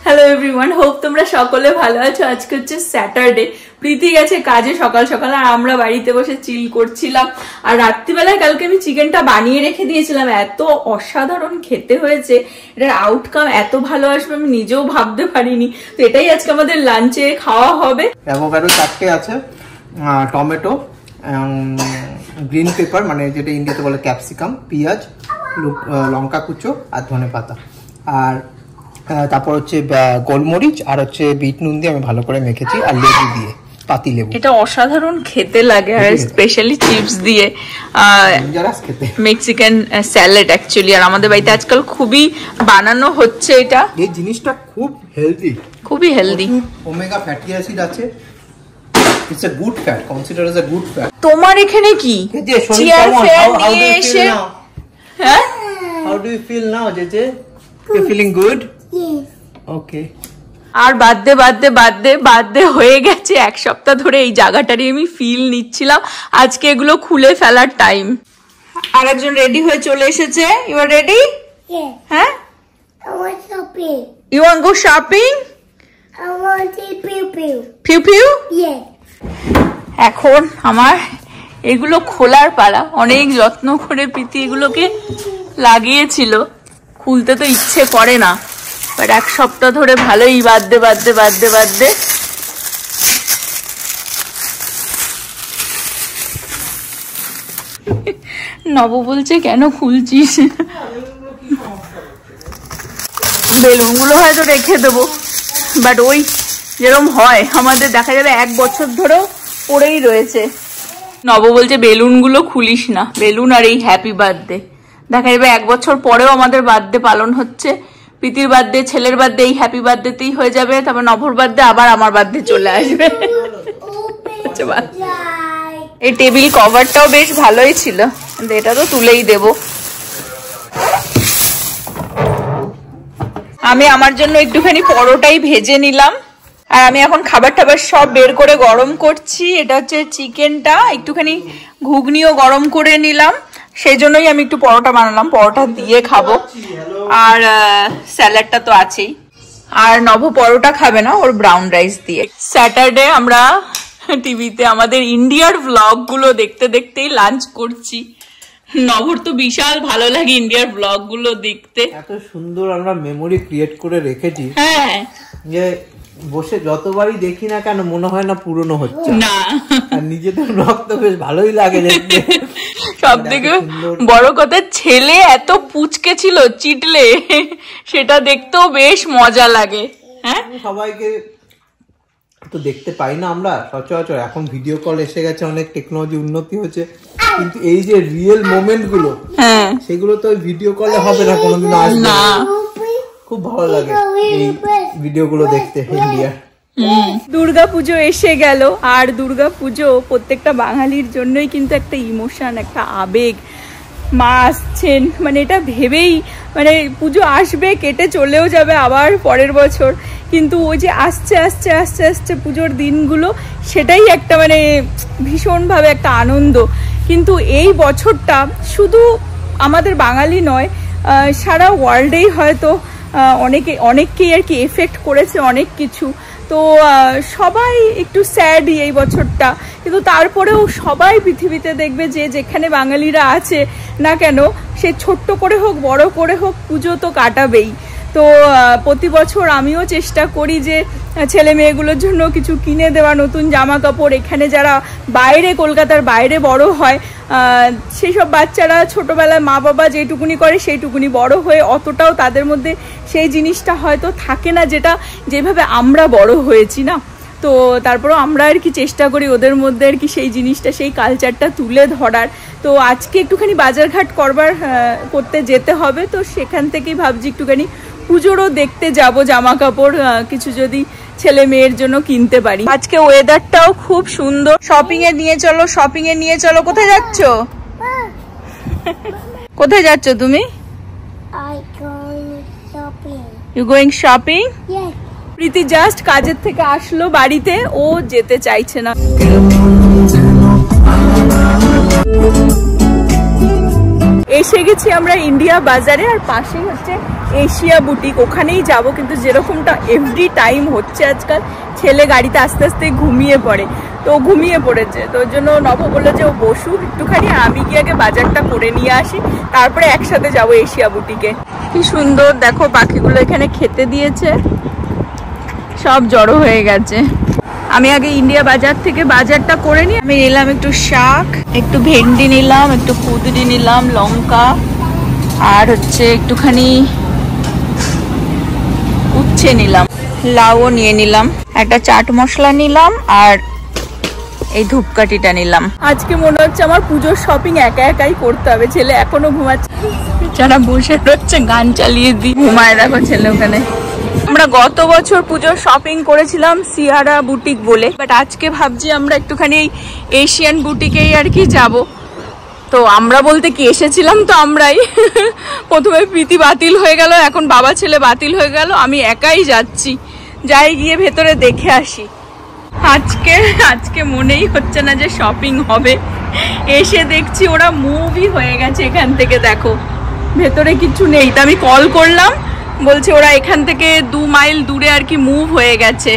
Hello everyone, hope তোমরা সকলে ভালো আছো। আজকে হচ্ছে স্যাটারডে, প্রীতি গেছে কাজে সকাল সকাল, আর আমরা বাড়িতে বসে চিল করছিলাম। আর রাত্রিবেলায় কালকে আমি চিকেনটা বানিয়ে রেখে দিয়েছিলাম, এত অসাধারণ খেতে হয়েছে, এটার আউটকাম এত ভালো আসবে আমি নিজেও ভাবতে পারিনি। তো এটাই আজকে আমাদের লাঞ্চে খাওয়া হবে। অ্যাভোকাডো 4টে আছে, টমেটো, গ্রিন পেপার মানে যেটা ইন্ডিয়াতে বলে ক্যাপসিকাম, পেঁয়াজ, লঙ্কা কুচো আর ধনে পাতা, আর তারপর হচ্ছে গোলমরিচ আর হচ্ছে বিট নুন দিয়ে আমি ভালো করে মেখেছি, আর লেবু দিয়ে, পাতি লেবু। এটা অসাধারণ খেতে লাগে, আর স্পেশালি চিপস দিয়ে মেক্সিকান স্যালাড অ্যাকচুয়ালি। আর আমাদের বাড়িতে আজকাল খুবই বানানো হচ্ছে এটা। এই জিনিসটা খুব হেলদি, খুবই হেলদি, ওমেগা ফ্যাটি অ্যাসিড আছে। It's a good fat, considered as a good fat. তোমার এখানে কি চেয়ার ফেয়ার নিয়ে এসে, হ্যাঁ? How do you feel now, Jeje? You're feeling good? Yes. Okay. আর বাদে হয়ে গেছে এক সপ্তাহ ধরে এই জায়গাটারই আমি ফিল নিচ্ছিলাম। আজকে এগুলো খুলে ফেলার টাইম। আর একজন রেডি হয়ে চলে এসেছে। You are ready? হ্যাঁ? I want shopping. You want to go shopping? I want to pew pew. Pew pew? Yes. এখন আমার এগুলো খোলার পালা। অনেক যত্ন করে প্রীতি এগুলোকে লাগিয়েছিল, খুলতে তো ইচ্ছে করে না, বাট এক সপ্তাহ ধরে ভালোই বাদতে নব বলছে কেন খুলছিস? বেলুনগুলো হয়তো রেখে দেবো, বাট ওই যেরকম হয় আমাদের দেখা যাবে 1 বছর ধরেও পড়েই রয়েছে। নব বলছে বেলুনগুলো খুলিস না, বেলুন আর এই হ্যাপি বার্থডে দেখা যাবে 1 বছর পরেও আমাদের বার্থডে পালন হচ্ছে। প্রীতির বার্থডে, ছেলের বার্থডে এই হ্যাপি বার্থডেতেই হয়ে যাবে, তারপর নভর বার্থডে, আবার আমার বার্থডে চলে আসবে। এই টেবিল কভারটাও বেশ ভালোই ছিল, কিন্তু এটা তো তুলেই দেব। আমি আমার জন্য একটুখানি পরোটাই ভেজে নিলাম, আর আমি এখন খাবার টাবার সব বের করে গরম করছি। এটা হচ্ছে চিকেনটা, একটুখানি ঘুগনিও গরম করে নিলাম, সেই জন্যই আমি একটু পরোটা বানালাম, পরোটা দিয়ে খাবো। আর স্যালাডটা তো আছেই। আর নভ পরোটা খাবে না, ওর ব্রাউন রাইস দিয়ে। স্যাটারডে আমরা টিভিতে আমাদের ইন্ডিয়ার ব্লগ গুলো দেখতে দেখতেই লাঞ্চ করছি। নভর তো বিশাল ভালো লাগে ইন্ডিয়ার ব্লগ গুলো দেখতে। এত সুন্দর আমরা মেমোরি ক্রিয়েট করে রেখেছি, হ্যাঁ, যে বসে যতবারই দেখি না কেন মনে হয় না পুরনো হচ্ছে না। আর নিজেদের ব্লগ তো বেশ ভালোই লাগে দেখতে। সব থেকে বড় কথা, ছেলে এত পুচকে ছিল চিটলে, সেটা দেখতেও বেশ মজা লাগে। হ্যাঁ, সবাইকে তো দেখতে পাই না আমরা সচরাচর, এখন ভিডিও কল এসে গেছে, অনেক টেকনোলজি উন্নতি হচ্ছে, কিন্তু এই যে রিয়েল মোমেন্ট গুলো, হ্যাঁ, সেগুলো তো ভিডিও কলে হবে না, কোনোদিন আসবে না। খুব ভালো লাগে এই ভিডিও গুলো দেখতে ইন্ডিয়া। দুর্গাপুজো এসে গেল, আর দুর্গাপুজো প্রত্যেকটা বাঙালির জন্যই কিন্তু একটা ইমোশন, একটা আবেগ। মা আসছেন মানে এটা ভেবেই, মানে পুজো আসবে, কেটে চলেও যাবে আবার পরের বছর, কিন্তু ওই যে আস্তে আস্তে পুজোর দিনগুলো, সেটাই একটা মানে ভীষণভাবে একটা আনন্দ। কিন্তু এই বছরটা শুধু আমাদের বাঙালি নয়, সারা ওয়ার্ল্ডেই হয়তো অনেককেই আর কি এফেক্ট করেছে অনেক কিছু। তো সবাই একটু স্যাড এই বছরটা, কিন্তু তারপরেও সবাই পৃথিবীতে দেখবে যে যেখানে বাঙালিরা আছে না কেন, সে ছোট্ট করে হোক বড় করে হোক পুজো তো কাটাবেই। তো প্রতি বছর আমিও চেষ্টা করি যে ছেলে মেয়েগুলোর জন্য কিছু কিনে দেওয়া, নতুন জামা কাপড়। এখানে যারা বাইরে, কলকাতার বাইরে বড় হয়, সেই সব বাচ্চারা ছোটবেলায় মা বাবা যেটুকুনি করে সেইটুকুনি, বড় হয়ে অতটাও তাদের মধ্যে সেই জিনিসটা হয়তো থাকে না, যেভাবে আমরা বড় হয়েছি না। তো তারপরেও আমরা আর কি চেষ্টা করি ওদের মধ্যে আর কি সেই জিনিসটা, সেই কালচারটা তুলে ধরার। তো আজকে একটুখানি বাজারঘাট করতে যেতে হবে, তো সেখান থেকেই ভাবছি একটুখানি পুজোরও দেখতে যাব, জামা কাপড় কিছু যদি ছেলে মেয়ের জন্য কিনতে পারি। আজকে ওয়েদারটাও খুব সুন্দর। শপিং এ নিয়ে চলো। কোথায় যাচ্ছ? কোথায় যাচ্ছ তুমি? You going shopping? Preeti just কাজের থেকে আসলো বাড়িতে, ও যেতে চাইছে না। এসে গেছি আমরা ইন্ডিয়া বাজারে, আর পাশেই হচ্ছে এশিয়া বুটিক, ওখানেই যাব। কিন্তু যেরকমটা এভরি টাইম হচ্ছে আজকাল, ছেলে গাড়িতে আস্তে আস্তে ঘুমিয়ে পড়ে, তো ঘুমিয়ে পড়েছে, তো ওর জন্য নব বললো যে ও বসু একটুখানি, আমি গিয়ে আগে বাজারটা করে নিয়ে আসি, তারপরে একসাথে যাব এশিয়া বুটিকে। কি সুন্দর দেখো, পাখিগুলো এখানে খেতে দিয়েছে, সব জড়ো হয়ে গেছে। আমি আগে ইন্ডিয়া বাজার থেকে বাজারটা করে নিই। আমি নিলাম একটু শাক, একটু ভেন্ডি নিলাম, একটু কুদরি নিলাম, লঙ্কা, আর হচ্ছে একটুখানি উচ্ছে নিলাম, লাউও নিয়ে নিলাম, একটা চাট মশলা নিলাম, আর এই ধূপকাঠিটা নিলাম। আজকে মনে হচ্ছে আমার পুজোর শপিং একা একাই করতে হবে, ছেলে এখনো ঘুমাচ্ছে, যারা বসে রয়েছে গান চালিয়ে দিই, ঘুমায় দেখো ছেলে ওখানে। আমরা গত বছর পুজোর শপিং করেছিলাম সিয়ারা বুটিক বলে, বাট আজকে ভাবছি আমরা একটুখানি এই এশিয়ান বুটিকেই আর কি যাব। তো আমরা বলতে কি, এসেছিলাম তো আমরাই, প্রথমে প্রীতি বাতিল হয়ে গেল, এখন বাবা ছেলে বাতিল হয়ে গেল, আমি একাই যাচ্ছি, যাই গিয়ে ভেতরে দেখে আসি। আজকে মনেই হচ্ছে না যে শপিং হবে, এসে দেখছি ওরা মুভই হয়ে গেছে এখান থেকে, দেখো ভেতরে কিছু নেই। তো আমি কল করলাম, বলছে ওরা এখান থেকে 2 মাইল দূরে আর কি মুভ হয়ে গেছে।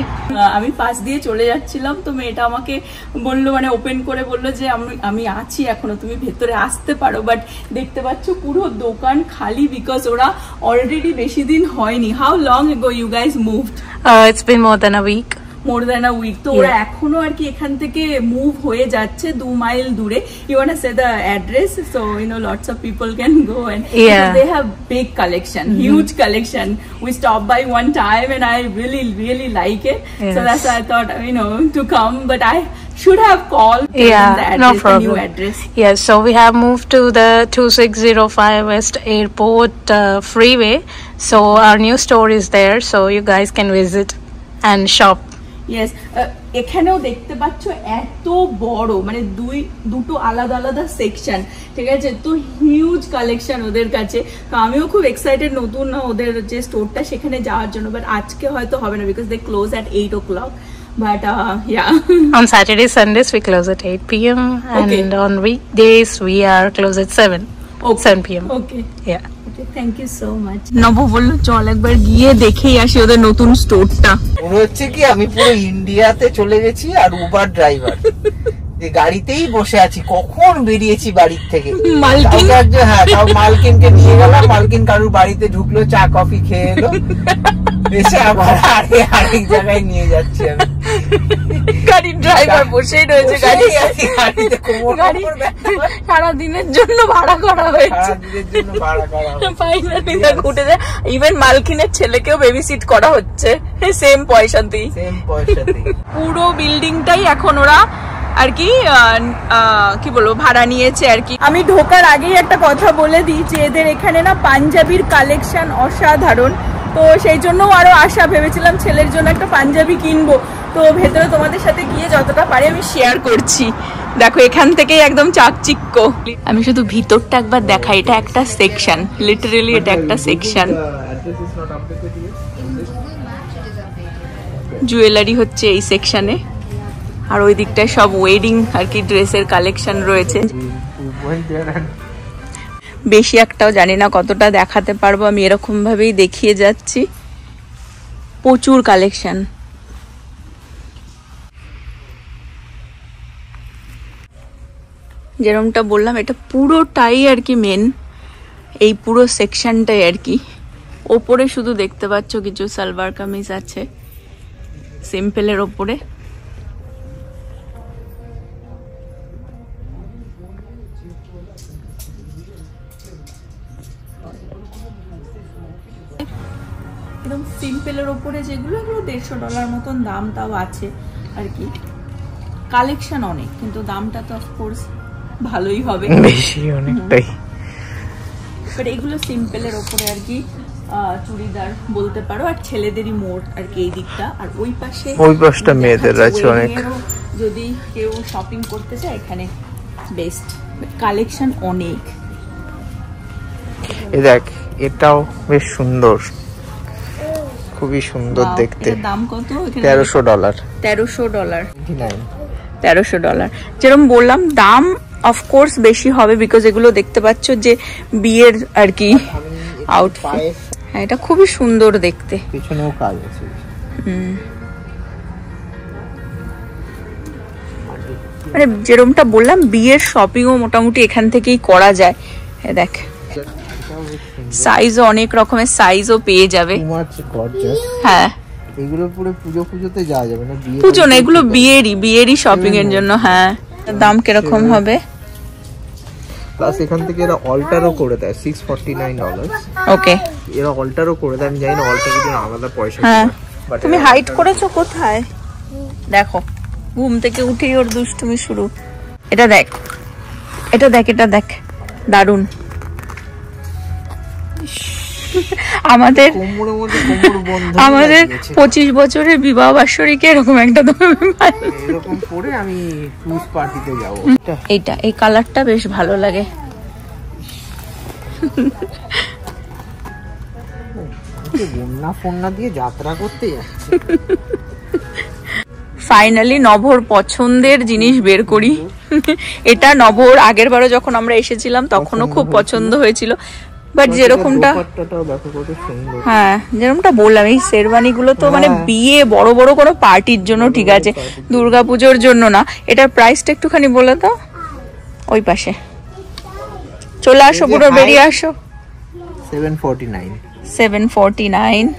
আমি পাশ দিয়ে চলে যাচ্ছিলাম, তো মেয়েটা আমাকে বললো, মানে ওপেন করে বললো যে আমি আছি এখনো, তুমি ভেতরে আসতে পারো। বাট দেখতে পাচ্ছ পুরো দোকান খালি, বিকজ ওরা অলরেডি বেশি দিন হয়নি। How long ago you guys moved? It's been more than a week. More than a week. তো ওরা এখনো আর কি এখান থেকে মুভ হয়ে যাচ্ছে 2 মাইল দূরে। You wanna say the address so you know lots of people can go and they have big collection, huge collection. We stopped by one time and I really like it. So that's why I thought to come, but I should have called the address, no problem. The new address. Yes, so we have moved to the 2605 West Airport freeway. So our new store is there, so you guys can visit and shop. Yes, এখানেও দেখতে পাচ্ছ এত বড়, মানে দুটো আলাদা section, ঠিক আছে, তো হিউজ কালেকশন ওদের কাছে। তো আমিও খুব এক্সাইটেড নতুন ওদের যে স্টোরটা সেখানে যাওয়ার জন্য, বাট আজকে হয়তো হবে না because they close at 8 o'clock. But on Saturdays, Sundays we close at 8 p.m. and on weekdays we are close at 7 p.m. Okay. Yeah. Thank you so much. নব বললো চল একবার গিয়ে দেখেই আসি ওদের নতুন স্টোরটা। মনে হচ্ছে কি আমি পুরো ইন্ডিয়াতে চলে গেছি, আর উবার ড্রাইভার যে গাড়িতেই বসে আছি, কখন বেরিয়েছি বাড়ির থেকে। মালকিনকে নিয়ে গেলাম, মালকিন কারুর বাড়িতে ঢুকলো, চা কফি খেয়ে এলো, এসে আবার আরেক জায়গায় নিয়ে যাচ্ছি আমি। গাড়ির ড্রাইভার বসেই রয়েছে, সারাদিনের জন্য ভাড়া করা হয়েছে, ফাইনালি ঘুটে যায়। ইভেন মালকিনের ছেলেকেও বেবি সিট করা হচ্ছে সেম পয়সাতেই। পুরো বিল্ডিংটাই এখন ওরা আর কি বলবো ভাড়া নিয়েছে আর কি। আমি ঢোকার আগেই একটা কথা বলে দিই যে এদের এখানে না পাঞ্জাবির কালেকশন অসাধারণ, তো সেই জন্য আরো আশা, ভেবেছিলাম ছেলের জন্য একটা পাঞ্জাবি কিনবো। তো ভেতরে তোমাদের সাথে গিয়ে যতটা পারি আমি শেয়ার করছি। দেখো এখান থেকেই একদম চাকচিক্য। আমি শুধু ভিতরটা একবার দেখাই, এটা একটা সেকশন, লিটারেলি এটা একটা সেকশন। জুয়েলারি হচ্ছে এই সেকশনে, আর ওই দিকটায় সব ওয়েডিং আর কি ড্রেসের কালেকশন রয়েছে। বেশি একটাও জানি না কতটা দেখাতে পারবো, আমি এরকম ভাবেই দেখিয়ে যাচ্ছি। প্রচুর কালেকশন। যেরকমটা বললাম এটা পুরোটাই আর কি মেন, এই পুরো সেকশনটাই আর কি। ওপরে শুধু দেখতে পাচ্ছ কিছু সালোয়ার কামিজ আছে সিম্পলের ওপরে। একদম সিম্পলের ওপরে যেগুলো, এগুলো $150 মতন দাম, তাও আছে আর কি। কালেকশন অনেক, কিন্তু দামটা তো অফকোর্স ভালোই হবে, বেশি অনেকটাই। বাট এগুলো সিম্পলের ওপরে আর কি চুড়িদার বলতে পারো, আর ছেলেদেরই মোট আর কি এই দিকটা। আর ওই পাশটা মেয়েদের আছে অনেক, যদি কেউ শপিং করতে চায় এখানে বেস্ট, কালেকশন অনেক। এই দেখ এটাও বেশ সুন্দর, খুবই সুন্দর দেখতে। দাম কত? $1300। $1300 $1300। যেরকম বললাম দাম অফকোর্স বেশি হবে, বিকজ এগুলো দেখতে পাচ্ছ যে বিয়ের আর কি আউটফিট। হ্যাঁ, এটা খুবই সুন্দর দেখতে, পিছনেও কাজ আছে। মানে যেরকমটা বললাম বিয়ের শপিংও মোটামুটি এখান থেকেই করা যায়। দেখ সাইজও অনেক রকমের সাইজও পেয়ে যাবে। হ্যাঁ, এগুলো পুরো পুজোতে যাওয়া যাবে না, পুজো না, এগুলো বিয়েরই শপিং এর জন্য। হ্যাঁ, দাম কিরকম হবে? প্লাস এখান থেকে এরা অল্টারও করে দেয় $649। ওকে, এরা অল্টারও করে দেয়, আমি জানি না অল্টারের জন্য আলাদা পয়সা। হ্যাঁ, তুমি হাইট করেছো কোথায়? দেখো ঘুম থেকে উঠেই ওর দুষ্টুমি শুরু। এটা দেখ, এটা দেখ, এটা দেখ, দারুন। আমাদের 25 বছরের বিবাহ বার্ষিকীকে এরকম একটা এরকম পরে আমি ক্রুজ পার্টিতে যাব। এইটা, এই কালারটা বেশ ভালো লাগে। বন্যা ফন্যা দিয়ে যাত্রা করতে যাচ্ছে। ফাইনালি নভর পছন্দের জিনিস বের করি। এটা নভর আগের বারও যখন আমরা এসেছিলাম তখনও খুব পছন্দ হয়েছিল, বাট যেরকমটা, হ্যাঁ যেরকমটা বললাম এই শেরওয়ানি গুলো তো মানে বিয়ে বড় বড় কোনো পার্টির জন্য ঠিক আছে, দুর্গাপুজোর জন্য না। এটার প্রাইসটা একটুখানি বলে দাও। ওই পাশে চলে আসো, পুরো বেরিয়ে আসো। 749।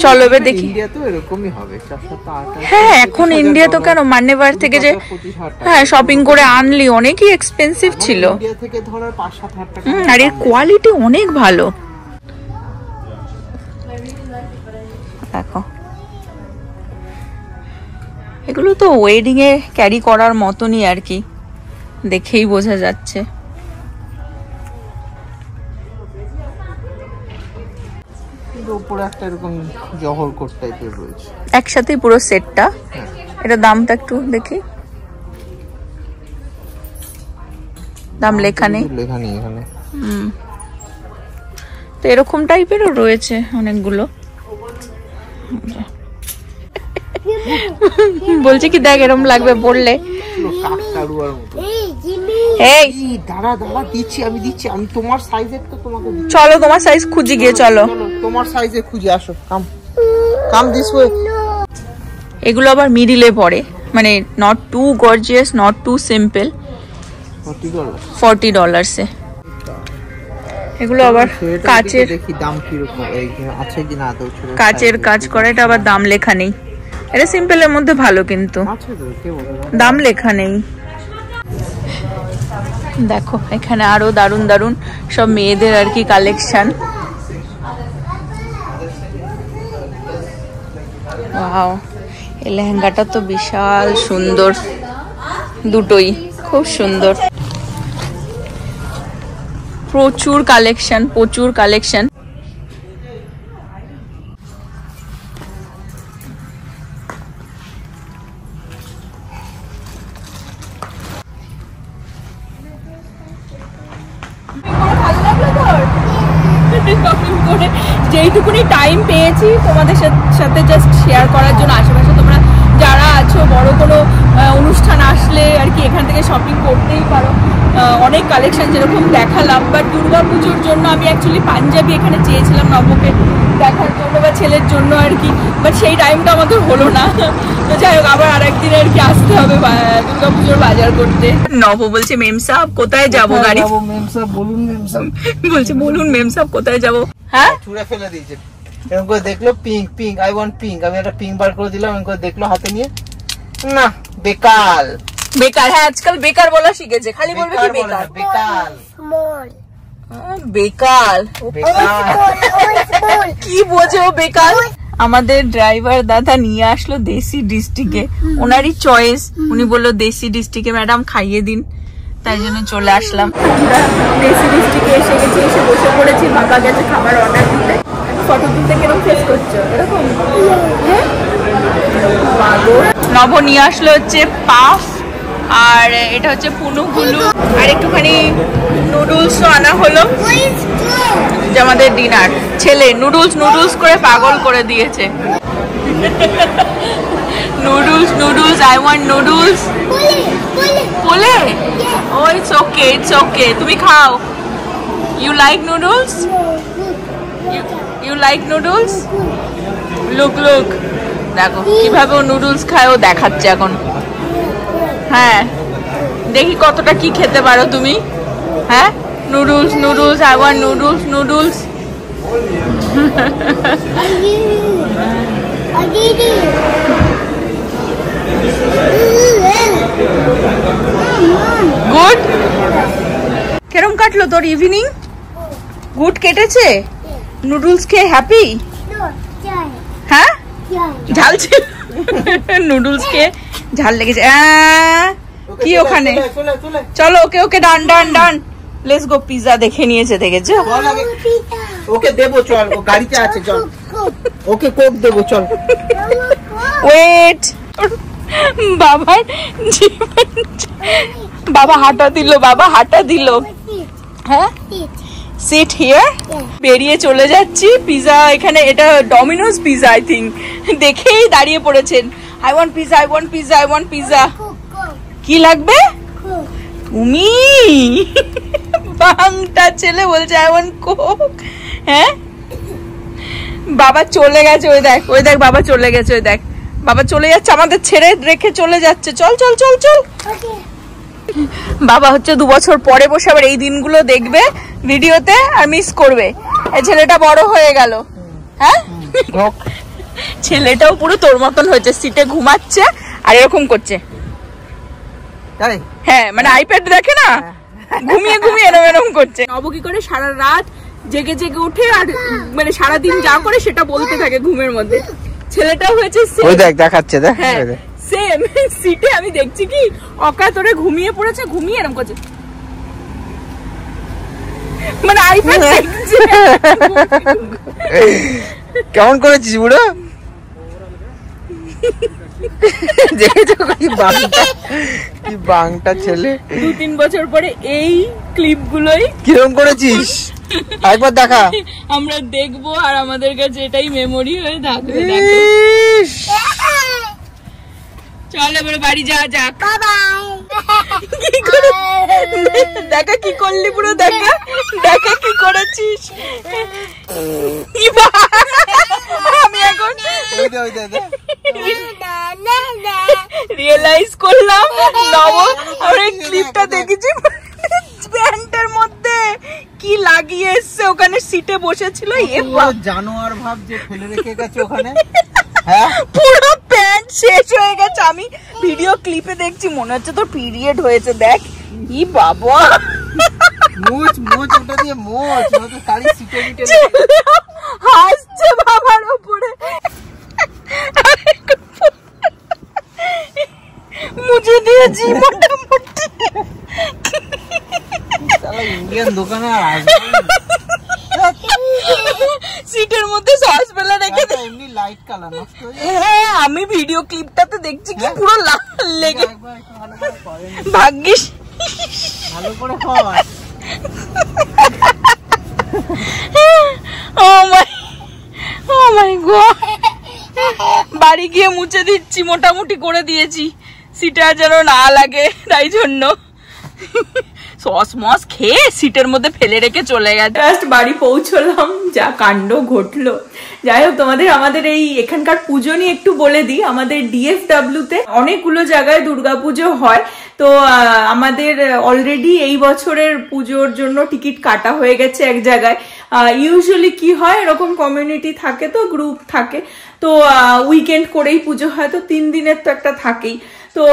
চলো এবার দেখি। হ্যাঁ, এখন ইন্ডিয়া তো কেন, মান্যবার থেকে যে হ্যাঁ শপিং করে আনলি অনেকই এক্সপেন্সিভ ছিল। আর এর কোয়ালিটি অনেক ভালো। দেখো এগুলো তো ওয়েডিং এ ক্যারি করার মতনই আর কি, দেখেই বোঝা যাচ্ছে। উপরে একটা এরকম জহর কোট টাইপের রয়েছে, একসাথে পুরো সেটটা। এটা দামটা একটু দেখি, দাম লেখা নেই এখানে। তো এরকম টাইপেরও রয়েছে অনেকগুলো। বলছি কি দেখ এরকম লাগবে পড়লে। চলো তোমার সাইজ খুঁজে গিয়ে, চলো তোমার সাইজে খুঁজে আসো। Come this way. এগুলো আবার মিডিলে পড়ে, মানে not too gorgeous, not too simple. $40 এ এগুলো আবার কাচের, দেখি দাম কিরকম আছে কিনা। কাচের কাজ করা, এটা আবার দাম লেখা নেই। এটা সিম্পলের মধ্যে ভালো, কিন্তু দাম লেখা নেই। দেখো এখানে আরো দারুন দারুন সব মেয়েদের আর কি কালেকশন। ওয়াও, এই লেহেঙ্গাটা তো বিশাল সুন্দর, দুটোই খুব সুন্দর। প্রচুর কালেকশন, প্রচুর কালেকশন। যেইটুকুনি টাইম পেয়েছি তোমাদের সাথে জাস্ট শেয়ার করার জন্য, আশেপাশে তোমরা যারা আছো বড় কোনো অনুষ্ঠান আসলে আর কি এখান থেকে শপিং করতেই পারো। অনেক কালেকশন যেরকম দেখালাম, বাট দুর্গাপুজোর জন্য আমি অ্যাকচুয়ালি পাঞ্জাবি এখানে চেয়েছিলাম নবকে দেখার জন্য বা ছেলের জন্য আর কি, বাট সেই টাইমটা আমাদের হলো না। তো যাই হোক আবার আরেকদিন আর কি আসতে হবে দুর্গাপুজোর বাজার করতে। নব বলছে মেম সাহেব কোথায় যাবো গাড়ি, বলছে বলুন মেম সাহেব কোথায় যাবো। হ্যাঁ ছুঁড়ে ফেলে দিয়েছে, এরকম করে দেখলো pink pink, I want pink, আমি একটা পিঙ্ক বার করে দিলাম, এরকম করে দেখলো হাতে নিয়ে, না বেকার বেকার। হ্যাঁ আজকাল বেকার বলা শিখেছে, খালি বলবে কি বেকার বেকার বেকার কি বোঝে ও বেকার। আমাদের ড্রাইভার দাদা নিয়ে আসলো দেশি ডিস্ট্রিক্টে, ওনারই চয়েস, উনি বললো দেশি ডিস্ট্রিক্টে ম্যাডাম খাইয়ে দিন, তাই জন্য চলে আসলাম। দেশি ডিস্ট্রিক্টে এসে গেছি, এসে বসে পড়েছি, বাবা গেছে খাবার অর্ডার দিতে। ফটো তুলতে কিরকম ফেস করছো এরকম। নব নিয়ে আসলো হচ্ছে পাফ, আর এটা হচ্ছে পুনুগুলু, আর একটুখানি নুডলসও আনা হলো, যে আমাদের ডিনার। ছেলে নুডলস নুডলস করে পাগল করে দিয়েছে। Noodles, noodles. I want noodles. Pole? Oh, it's okay. It's okay. Tumi khao. You like noodles? You like noodles? Look, look. দেখো কিভাবে ও নুডলস খায়, ও দেখাচ্ছে এখন। হ্যাঁ, দেখি কতটা কি খেতে পারো তুমি। হ্যাঁ, noodles noodles, I want noodles noodles. Good. কেরম কাটলো তোর ইভিনিং? গুড কেটেছে? নুডলস খেয়ে হ্যাপি? হ্যাঁ, ঝাল ছিল। নুডলস খেয়ে ঝাল লেগেছে। কি ওখানে? চলো ওকে ওকে, ডান ডান ডান, লেটস গো। পিজা দেখে নিয়েছে, দেখেছো? ওকে দেবো, চল, ও গাড়িতে আছে, চল ওকে কোক দেবো, চল। ওয়েট, বাবার বাবা হাঁটা দিল, বাবা হাঁটা দিল। হ্যাঁ, সিট হিয়ার। বেরিয়ে চলে যাচ্ছি। পিজা এখানে, এটা ডমিনোজ পিজা আই থিঙ্ক। দেখেই দাঁড়িয়ে পড়েছেন। I want pizza, I want pizza, I want pizza. কি লাগবে? তুমি বাংটা ছেলে বলছে আই ওয়ান্ট কোক। হ্যাঁ, বাবা চলে গেছে, ওই দেখ, ওই দেখ, বাবা চলে গেছে, ওই দেখ, বাবা চলে যাচ্ছে, আমাদের ছেড়ে রেখে চলে যাচ্ছে। চল চল চল চল। বাবা হচ্ছে 2 বছর পরে বসে আবার এই দিনগুলো দেখবে ভিডিওতে, আর মিস করবে। এই ছেলেটা বড় হয়ে গেল। হ্যাঁ, ছেলেটাও পুরো তোর মতন হয়েছে, সিটে ঘুমাচ্ছে আর এরকম করছে। হ্যাঁ, মানে আইপ্যাড দেখে না, ঘুমিয়ে ঘুমিয়ে এরকম এরকম করছে। নব কি করে সারা রাত জেগে জেগে উঠে আর মানে সারাদিন যা করে সেটা বলতে থাকে ঘুমের মধ্যে। ছেলেটাও হয়েছে ওই দেখ, দেখাচ্ছে, দেখ সেম সিটে আমি দেখছি কি অকাতরে ঘুমিয়ে পড়েছে, ঘুমিয়ে এরকম করছে, মানে আইপ্যাড দেখছে। কেমন করেছিস বুড়ো? কি বাংটা ছেলে। 2-3 বছর পরে এই ক্লিপগুলোই কিরকম করেছিস একবার দেখা, আমরা দেখবো, আর আমাদের কাছে এটাই মেমোরি হয়ে থাকবে। চল এবার বাড়ি যাওয়া যাক। দেখা কি করলি পুরো, দেখা দেখা কি করেছিস। আমি এখন রিয়েলাইজ করলাম নব আর এই ক্লিপটা দেখেছি, প্যান্টের মধ্যে কি লাগিয়ে এসছে, ওখানে সিটে বসেছিল। জানোয়ার ভাব যে ফেলে রেখে গেছে ওখানে। পুরো প্যান্ট শেষ হয়ে গেছে। আমি ভিডিও ক্লিপে দেখছি, মনে হচ্ছে তোর পিরিয়ড হয়েছে। দেখ, ই বাবা, মোচ মোচ ওটা দিয়ে মোচ, ওটা শাড়ি সিটে মিটে হাসছে বাবার উপরে। মুঝে দিয়েছি মোটামুটি। শালা ইন্ডিয়ান দোকানে আর আসবে সিটের মধ্যে সস ফেলে রেখে দে, এমনি লাইট কালার নষ্ট হয়ে যায়। হ্যাঁ, আমি ভিডিও ক্লিপটাতে দেখছি কি পুরো লাল লেগে। ভাগ্যিস ভালো করে হয়। ও মাই গড, বাড়ি গিয়ে মুছে দিচ্ছি, মোটামুটি করে দিয়েছি, সিটে যেন না লাগে, তাই জন্য সস মস খেয়ে সিটের মধ্যে ফেলে রেখে চলে গেছে। জাস্ট বাড়ি পৌঁছলাম, যা কাণ্ড ঘটলো। যাই হোক, তোমাদের আমাদের এই এখানকার পুজো নিয়ে একটু বলে দিই। আমাদের DFW তে অনেকগুলো জায়গায় দুর্গাপুজো হয়, তো আমাদের অলরেডি এই বছরের পুজোর জন্য টিকিট কাটা হয়ে গেছে এক জায়গায়। ইউজুয়ালি কি হয়, এরকম কমিউনিটি থাকে, তো গ্রুপ থাকে, তো উইকেন্ড করেই পুজো হয়, তো 3 দিনের তো একটা থাকেই। তো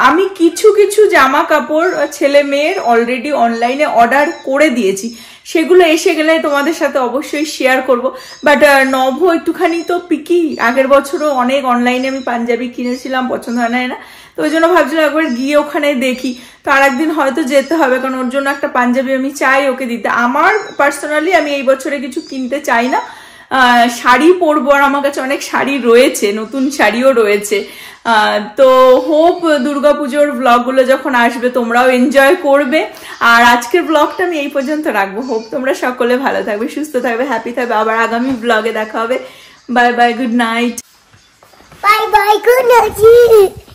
আমি কিছু কিছু জামা কাপড় ছেলে মেয়ের অলরেডি অনলাইনে অর্ডার করে দিয়েছি, সেগুলো এসে গেলে তোমাদের সাথে অবশ্যই শেয়ার করব। বাট নভ একটুখানি তো পিকি, আগের বছরও অনেক অনলাইনে আমি পাঞ্জাবি কিনেছিলাম, পছন্দ হয় না, তো ওই জন্য ভাবছিলাম একবার গিয়ে ওখানে দেখি। তো আর একদিন হয়তো যেতে হবে, কারণ ওর জন্য একটা পাঞ্জাবি আমি চাই ওকে দিতে। আমার পার্সোনালি আমি এই বছরে কিছু কিনতে চাই না, শাড়ি পরবো, আর আমার কাছে অনেক শাড়ি রয়েছে, নতুন শাড়িও রয়েছে। তো হোপ দুর্গাপুজোর ব্লগগুলো যখন আসবে তোমরাও এনজয় করবে। আর আজকের ব্লগটা আমি এই পর্যন্ত রাখবো। হোপ তোমরা সকলে ভালো থাকবে, সুস্থ থাকবে, হ্যাপি থাকবে। আবার আগামী ব্লগে দেখা হবে। Bye bye, good night. Bye bye. Good night.